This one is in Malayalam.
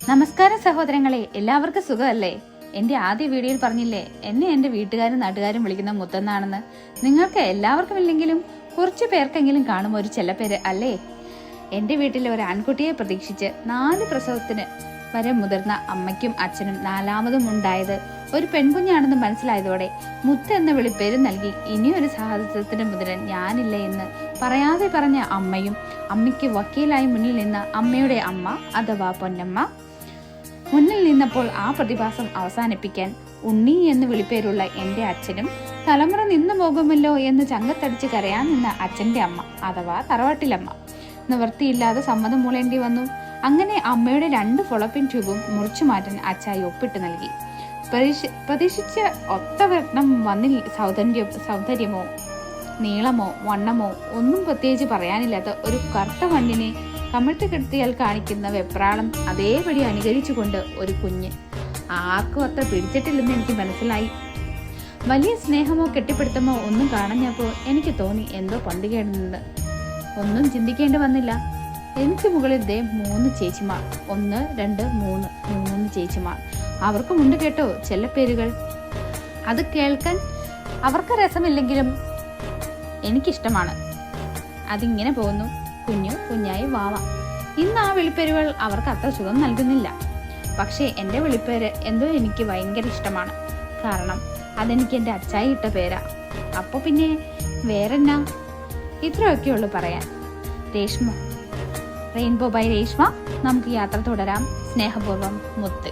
നമസ്കാരം സഹോദരങ്ങളെ, എല്ലാവർക്കും സുഖമല്ലേ? എൻ്റെ ആദ്യ വീഡിയോയിൽ പറഞ്ഞില്ലേ എന്നെ എൻ്റെ വീട്ടുകാരും നാട്ടുകാരും വിളിക്കുന്ന മുത്തെന്നാണെന്ന്. നിങ്ങൾക്ക് എല്ലാവർക്കും ഇല്ലെങ്കിലും കുറച്ചു പേർക്കെങ്കിലും കാണും ഒരു ചെല്ലപ്പേര് അല്ലേ? എൻ്റെ വീട്ടിലെ ഒരു ആൺകുട്ടിയെ പ്രതീക്ഷിച്ച് 4 പ്രസവത്തിന് വരെ മുതിർന്ന അമ്മയ്ക്കും അച്ഛനും 4ാമതും ഉണ്ടായത് ഒരു പെൺകുഞ്ഞാണെന്ന് മനസ്സിലായതോടെ മുത്ത് എന്ന വിളിപ്പേര് നൽകി ഇനിയൊരു സാഹസത്തിന് മുതിരാൻ ഞാനില്ല എന്ന് പറയാതെ പറഞ്ഞ അമ്മയും അമ്മയ്ക്ക് വക്കീലായി മുന്നിൽ നിന്ന അമ്മയുടെ അമ്മ അഥവാ പൊന്നമ്മ മുന്നിൽ നിന്നപ്പോൾ ആ പ്രതിഭാസം അവസാനിപ്പിക്കാൻ ഉണ്ണി എന്ന് വിളിപ്പേരുള്ള എൻ്റെ അച്ഛനും തലമുറ നിന്നു പോകുമല്ലോ എന്ന് ചങ്കത്തടിച്ച് കരയാൻ നിന്ന അച്ഛൻ്റെ അമ്മ അഥവാ തറവാട്ടിലമ്മ നിവൃത്തിയില്ലാതെ സമ്മതം മൂളേണ്ടി വന്നു. അങ്ങനെ അമ്മയുടെ 2 ഫൊളോപ്പിൻ ട്യൂബും മുറിച്ചു മാറ്റാൻ അച്ചായി ഒപ്പിട്ട് നൽകി. പ്രതീക്ഷിച്ച ഒത്തവണ്ണം വന്നിൽ സൗന്ദര്യമോ നീളമോ വണ്ണമോ ഒന്നും പ്രത്യേകിച്ച് പറയാനില്ലാത്ത ഒരു കറുത്ത മണ്ണിനെ കമിഴ്ത്തി കിടത്തിയാൽ കാണിക്കുന്ന വെപ്രാളം അതേപടി അനുകരിച്ചുകൊണ്ട് ഒരു കുഞ്ഞ്. ആർക്കും അത്ര പിടിച്ചിട്ടില്ലെന്ന് എനിക്ക് മനസ്സിലായി. വലിയ സ്നേഹമോ കെട്ടിപ്പിടുത്തമോ ഒന്നും കാണഞ്ഞപ്പോൾ എനിക്ക് തോന്നി എന്തോ പണ്ടുകേടുന്നത്. ഒന്നും ചിന്തിക്കേണ്ടി വന്നില്ല. എനിക്ക് മുകളിൽ 3 ചേച്ചിമാർ, 1 2 3 ചേച്ചിമാർ. അവർക്കുമുണ്ട് കേട്ടോ ചെല്ലപ്പേരുകൾ. അത് കേൾക്കാൻ അവർക്ക് രസമില്ലെങ്കിലും എനിക്കിഷ്ടമാണ്. അതിങ്ങനെ പോകുന്നു: കുഞ്ഞു, കുഞ്ഞായി, വാവ. ഇന്ന് ആ വിളിപ്പേരുകൾ അവർക്ക് അത്ര സുഖം നൽകുന്നില്ല. പക്ഷേ എൻ്റെ വിളിപ്പേര് എന്തോ എനിക്ക് ഭയങ്കര ഇഷ്ടമാണ്. കാരണം അതെനിക്ക് എൻ്റെ അച്ചായി ഇട്ട പേരാ. അപ്പോൾ പിന്നെ വേറെന്നാ? ഇത്രയൊക്കെയുള്ളൂ പറയാൻ. Rainbow by Reshma. നമുക്ക് യാത്ര തുടരാം. സ്നേഹപൂർവ്വം, മുത്ത്.